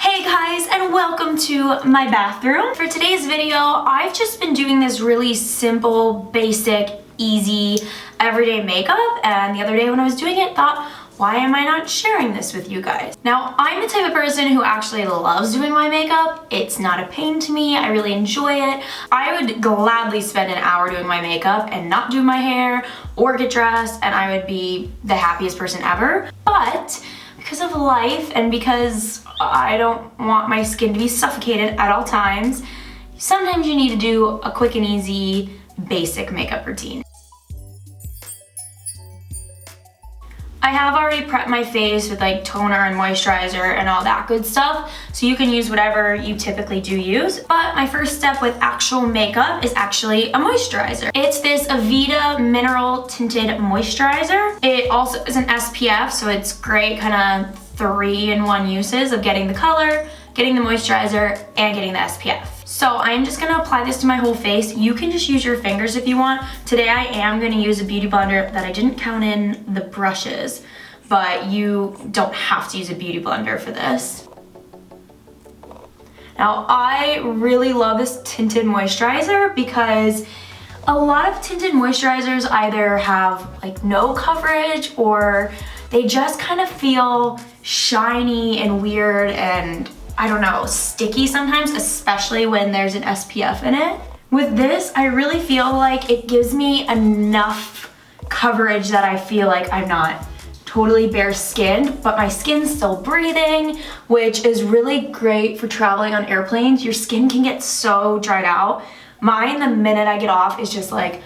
Hey guys, and welcome to my bathroom. For today's video, I've just been doing this really simple, basic, easy, everyday makeup, and the other day when I was doing it, thought, why am I not sharing this with you guys? Now, I'm the type of person who actually loves doing my makeup. It's not a pain to me. I really enjoy it. I would gladly spend an hour doing my makeup and not do my hair or get dressed, and I would be the happiest person ever. But because of life and because I don't want my skin to be suffocated at all times, sometimes you need to do a quick and easy basic makeup routine. I have already prepped my face with like toner and moisturizer and all that good stuff, so you can use whatever you typically do use. But my first step with actual makeup is actually a moisturizer. It's this Aveda Mineral Tinted Moisturizer. It also is an SPF, so it's great, kind of 3-in-1 uses of getting the color, getting the moisturizer, and getting the SPF. So I'm just gonna apply this to my whole face. You can just use your fingers if you want. Today I am gonna use a beauty blender that I didn't count in the brushes, but you don't have to use a beauty blender for this. Now I really love this tinted moisturizer because a lot of tinted moisturizers either have like no coverage or they just kind of feel shiny and weird and I don't know, sticky sometimes, especially when there's an SPF in it. With this, I really feel like it gives me enough coverage that I feel like I'm not totally bare skinned, but my skin's still breathing, which is really great for traveling on airplanes. Your skin can get so dried out. Mine, the minute I get off, is just like,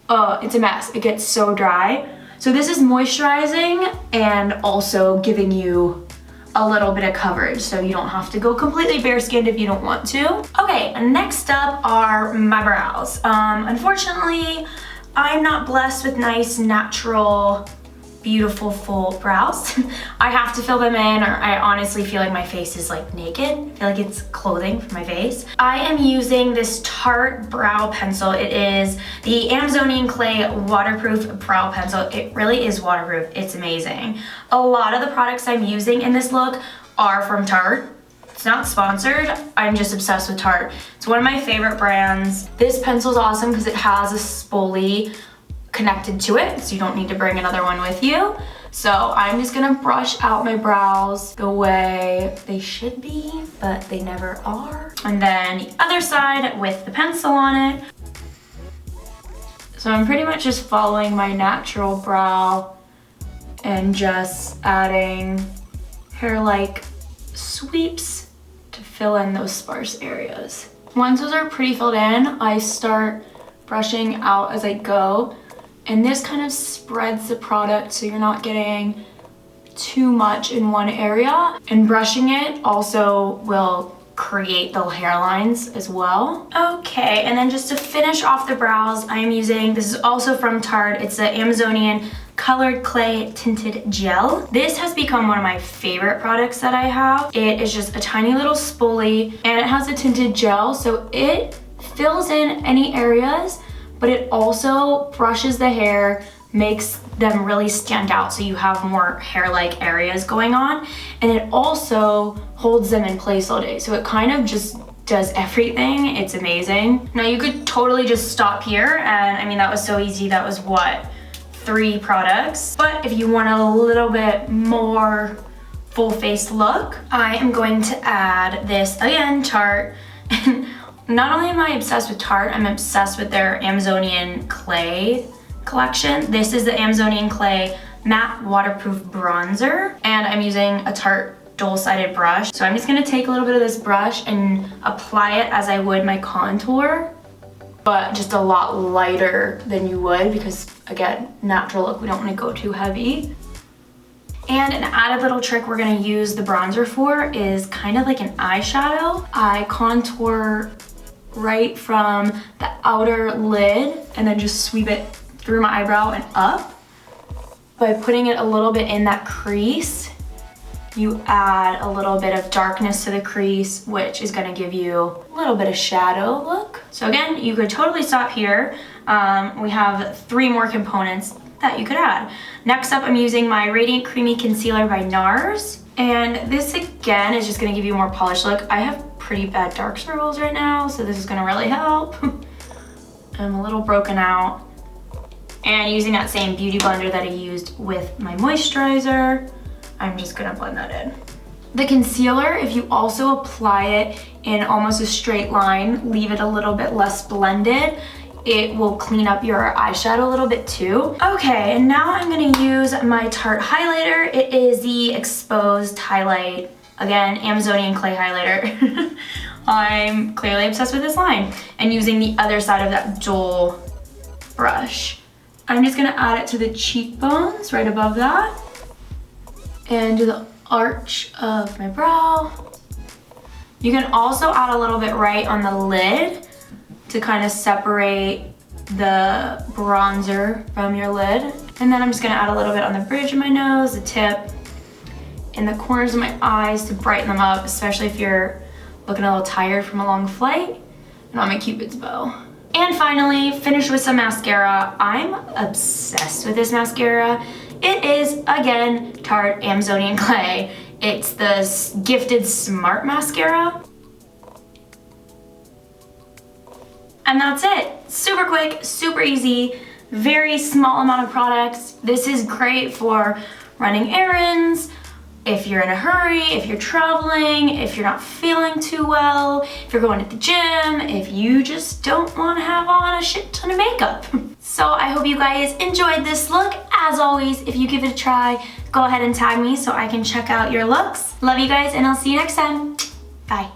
it's a mess. It gets so dry. So this is moisturizing and also giving you a little bit of coverage, so you don't have to go completely bare skinned if you don't want to. Okay, next up are my brows. Unfortunately, I'm not blessed with nice, natural, beautiful, full brows. I have to fill them in, or I honestly feel like my face is like naked. I feel like it's clothing for my face. I am using this Tarte brow pencil. It is the Amazonian Clay waterproof brow pencil. It really is waterproof. It's amazing. A lot of the products I'm using in this look are from Tarte. It's not sponsored. I'm just obsessed with Tarte. It's one of my favorite brands. This pencil is awesome because it has a spoolie connected to it, so you don't need to bring another one with you. So I'm just gonna brush out my brows the way they should be, but they never are. And then the other side with the pencil on it. So I'm pretty much just following my natural brow and just adding hair-like sweeps to fill in those sparse areas. Once those are pretty filled in, I start brushing out as I go. And this kind of spreads the product so you're not getting too much in one area. And brushing it also will create the hairlines as well. Okay, and then just to finish off the brows, I am using, this is also from Tarte, it's the Amazonian Colored Clay Tinted Gel. This has become one of my favorite products that I have. It is just a tiny little spoolie and it has a tinted gel, so it fills in any areas, but it also brushes the hair, makes them really stand out so you have more hair-like areas going on, and it also holds them in place all day. So it kind of just does everything. It's amazing. Now you could totally just stop here, and I mean, that was so easy. That was what, 3 products? But if you want a little bit more full face look, I am going to add this, again, Tarte. Not only am I obsessed with Tarte, I'm obsessed with their Amazonian Clay collection. This is the Amazonian Clay Matte Waterproof Bronzer, and I'm using a Tarte dual-sided brush. So I'm just gonna take a little bit of this brush and apply it as I would my contour, but just a lot lighter than you would because, again, natural look, we don't wanna go too heavy. And an added little trick we're gonna use the bronzer for is kind of like an eyeshadow. I contour right from the outer lid and then just sweep it through my eyebrow and up. By putting it a little bit in that crease, you add a little bit of darkness to the crease, which is gonna give you a little bit of shadow look. So again, you could totally stop here. We have 3 more components that you could add. Next up, I'm using my Radiant Creamy Concealer by NARS. And this again is just gonna give you a more polished look. I have pretty bad dark circles right now, so this is gonna really help. I'm a little broken out. And using that same beauty blender that I used with my moisturizer, I'm just gonna blend that in. The concealer, if you also apply it in almost a straight line, leave it a little bit less blended, it will clean up your eyeshadow a little bit too. Okay, and now I'm gonna use my Tarte highlighter. It is the Exposed Highlight, again, Amazonian clay highlighter. I'm clearly obsessed with this line. And using the other side of that dual brush. I'm just gonna add it to the cheekbones right above that. And do the arch of my brow. You can also add a little bit right on the lid to kind of separate the bronzer from your lid. And then I'm just gonna add a little bit on the bridge of my nose, the tip, in the corners of my eyes to brighten them up, especially if you're looking a little tired from a long flight, and on my Cupid's bow. And finally, finish with some mascara. I'm obsessed with this mascara. It is, again, Tarte Amazonian Clay. It's the Gifted Smart Mascara. And that's it. Super quick, super easy, very small amount of products. This is great for running errands, if you're in a hurry, if you're traveling, if you're not feeling too well, if you're going to the gym, if you just don't want to have on a shit ton of makeup. So I hope you guys enjoyed this look. As always, if you give it a try, go ahead and tag me so I can check out your looks. Love you guys, and I'll see you next time. Bye.